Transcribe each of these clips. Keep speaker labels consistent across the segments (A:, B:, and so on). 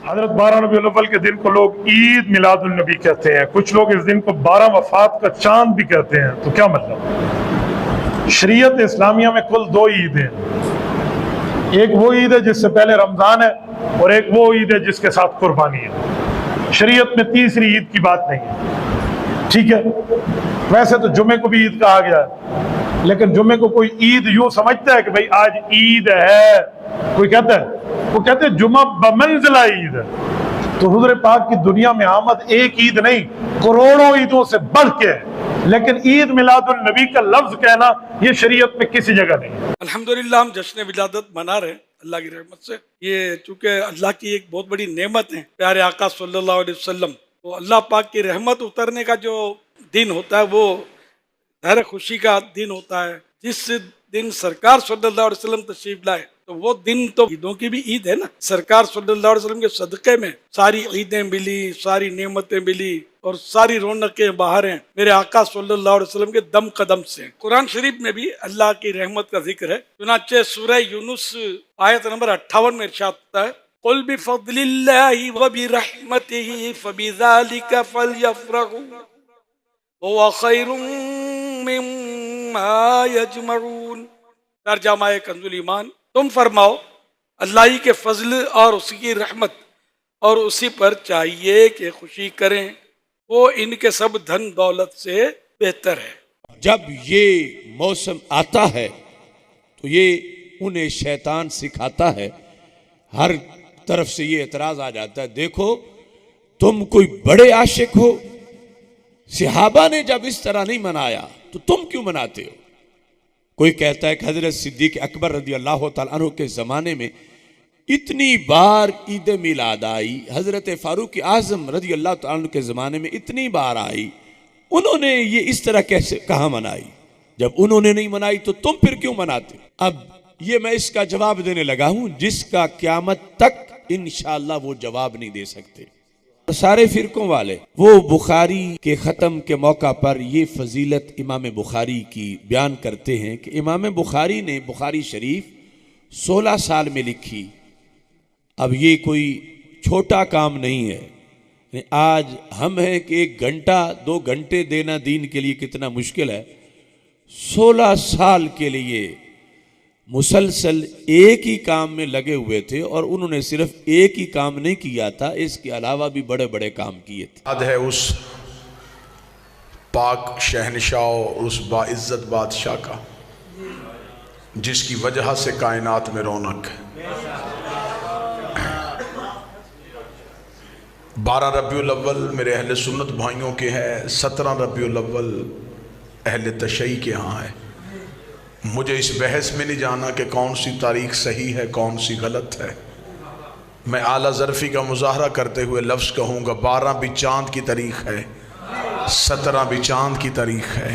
A: حضرت 12 ربیع الاول کے دن کو لوگ عید میلاد النبی کہتے ہیں، کچھ لوگ اس دن کو 12 وفات کا چاند بھی کہتے ہیں، تو کیا مطلب؟ شریعت اسلامیہ میں کل 2 عیدیں ہیں، ایک وہ عید ہے جس سے پہلے رمضان ہے، اور ایک وہ عید ہے جس کے ساتھ قربانی ہے۔ شریعت میں تیسری عید کی بات نہیں ہے، ٹھیک ہے؟ ویسے تو جمعے کو بھی عید کہا گیا ہے، لیکن جمعے کو کوئی عید یوں سمجھتا ہے کہ بھئی آج عید ہے، کوئی کہتا ہے؟ وہ کہتے ہیں جمعہ بمنزلہ عید ہے۔ تو حضور پاک کی دنیا میں آمد ایک عید نہیں، کروڑوں عیدوں سے بڑھ کے ہے، لیکن عید میلاد النبی کا لفظ کہنا یہ شریعت میں کسی جگہ نہیں ہے۔
B: الحمدللہ ہم جشن ولادت منا رہے ہیں اللہ کی رحمت سے۔ یہ چونکہ اللہ کی ایک بہت بڑی نعمت ہے پیارے آقا صلی اللہ علیہ وسلم، تو اللہ پاک کی رحمت اترنے کا جو دن ہوتا ہے وہ ظاہر خوشی کا دن ہوتا ہے۔ جس دن سرکار صلی اللہ علیہ وسلم تشریف لائے تو وہ دن تو عیدوں کی بھی عید ہے نا۔ سرکار صلی اللہ علیہ وسلم کے صدقے میں ساری عیدیں ملی، ساری نعمتیں ملی، اور ساری رونقیں باہر ہیں میرے آقا صلی اللہ علیہ وسلم کے دم قدم سے۔ قرآن شریف میں بھی اللہ کی رحمت کا ذکر ہے، چنانچہ سورہ یونس آیت نمبر 58 میں ارشاد ہوتا ہے قُلْ بِفَضْلِ اللَّهِ وَبِرَحْمَتِهِ فَبِذَلِكَ فَلْيَفْرَحُوا هُوَ خَيْرٌ مِّمَّا يَجْمَعُونَ۔ ترجمہ کنز الایمان، تم فرماؤ اللہ ہی کے فضل اور اسی کی رحمت اور اسی پر چاہیے کہ خوشی کریں، وہ ان کے سب دھن دولت سے بہتر ہے۔
C: جب یہ موسم آتا ہے تو یہ انہیں شیطان سکھاتا ہے، ہر طرف سے یہ اعتراض آ جاتا ہے، دیکھو تم کوئی بڑے عاشق ہو، صحابہ نے جب اس طرح نہیں منایا تو تم کیوں مناتے ہو؟ کوئی کہتا ہے کہ حضرت صدیق اکبر رضی اللہ تعالیٰ عنہ کے زمانے میں اتنی بار عید میلاد آئی، حضرت فاروق اعظم رضی اللہ تعالیٰ عنہ کے زمانے میں اتنی بار آئی، انہوں نے یہ اس طرح کیسے کہاں منائی؟ جب انہوں نے نہیں منائی تو تم پھر کیوں مناتے؟ اب یہ میں اس کا جواب دینے لگا ہوں جس کا قیامت تک انشاءاللہ وہ جواب نہیں دے سکتے۔ سارے فرقوں والے وہ بخاری کے ختم کے موقع پر یہ فضیلت امام بخاری کی بیان کرتے ہیں کہ امام بخاری نے بخاری شریف 16 سال میں لکھی۔ اب یہ کوئی چھوٹا کام نہیں ہے، آج ہم ہیں کہ 1 گھنٹہ 2 گھنٹے دینا دین کے لیے کتنا مشکل ہے، 16 سال کے لیے مسلسل ایک ہی کام میں لگے ہوئے تھے، اور انہوں نے صرف ایک ہی کام نہیں کیا تھا، اس کے علاوہ بھی بڑے بڑے کام کیے تھے۔
D: یاد ہے اس پاک شہنشاہ اور اس باعزت بادشاہ کا جس کی وجہ سے کائنات میں رونق ہے۔ 12 ربیع الاول میرے اہل سنت بھائیوں کے ہے، 17 ربیع الاول اہل تشیع کے ہاں ہے۔ مجھے اس بحث میں نہیں جانا کہ کون سی تاریخ صحیح ہے کون سی غلط ہے، میں اعلیٰ ظرفی کا مظاہرہ کرتے ہوئے لفظ کہوں گا 12 بھی چاند کی تاریخ ہے، 17 بھی چاند کی تاریخ ہے۔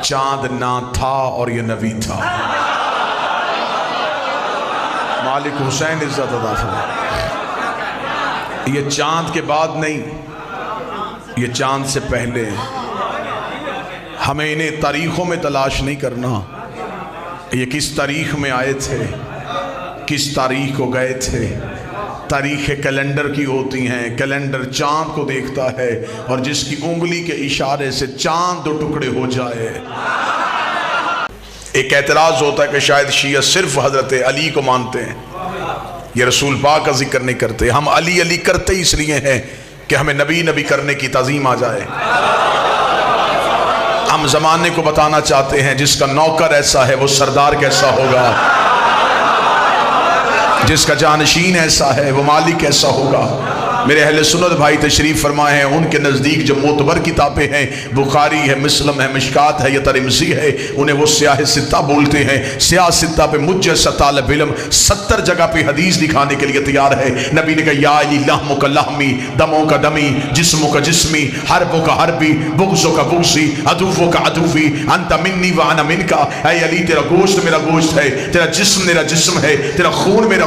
D: چاند نہ تھا اور یہ نبی تھا۔ مالک حسین عزت ادا فرمائے، یہ چاند کے بعد نہیں، یہ چاند سے پہلے۔ ہمیں انہیں تاریخوں میں تلاش نہیں کرنا، یہ کس تاریخ میں آئے تھے، کس تاریخ کو گئے تھے۔ تاریخ کیلنڈر کی ہوتی ہیں، کیلنڈر چاند کو دیکھتا ہے، اور جس کی انگلی کے اشارے سے چاند 2 ٹکڑے ہو جائے۔ ایک اعتراض ہوتا ہے کہ شاید شیعہ صرف حضرت علی کو مانتے ہیں، یہ رسول پاک کا ذکر نہیں کرتے۔ ہم علی علی کرتے اس لیے ہیں کہ ہمیں نبی نبی کرنے کی تعظیم آ جائے۔ ہم زمانے کو بتانا چاہتے ہیں جس کا نوکر ایسا ہے وہ سردار کیسا ہوگا، جس کا جانشین ایسا ہے وہ مالک کیسا ہوگا۔ میرے اہل سنت بھائی تشریف فرمائے ہیں، ان کے نزدیک جو معتبر کتابیں ہیں بخاری ہے، مسلم ہے، مشکات ہے یا ترمذی ہے، انہیں وہ سیاہ ستہ بولتے ہیں۔ سیاہ ستہ پہ مجھ جیسا طالب علم 70 جگہ پہ حدیث دکھانے کے لیے تیار ہے۔ نبی نے کہا یا علی لحمو کا لحمی، دموں کا دمی، جسموں کا جسمی، حربوں کا حربی، بغضوں کا بغضی، عدووں کا عدوی، انت منی وانا من کا۔ اے علی تیرا گوشت میرا گوشت ہے، تیرا جسم میرا جسم ہے، تیرا خون میرا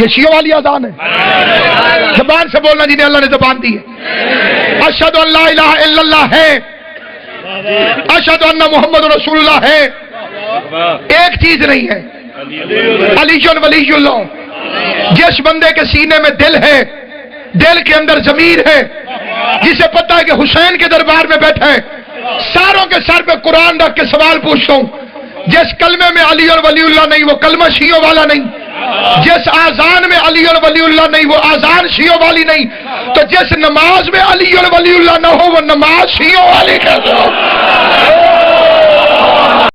E: یہ شیعوں والی اذان ہے، زبان سے بولنا جنہیں اللہ نے زبان دی ہے۔ اشہد ان لا الہ الا اللہ ہے، اشہد ان محمد رسول اللہ ہے، ایک چیز نہیں ہے، علی ولی اللہ۔ جس بندے کے سینے میں دل ہے، دل کے اندر ضمیر ہے، جسے پتہ ہے کہ حسین کے دربار میں بیٹھا ہے، ساروں کے سر پہ قرآن رکھ کے سوال پوچھتا ہوں، جس کلمے میں علی اور ولی اللہ نہیں وہ کلمہ شیعوں والا نہیں، جس آزان میں علی اور ولی اللہ نہیں وہ آزان شیعوں والی نہیں، تو جس نماز میں علی اور ولی اللہ نہ ہو وہ نماز شیعوں والی کہتے ہو۔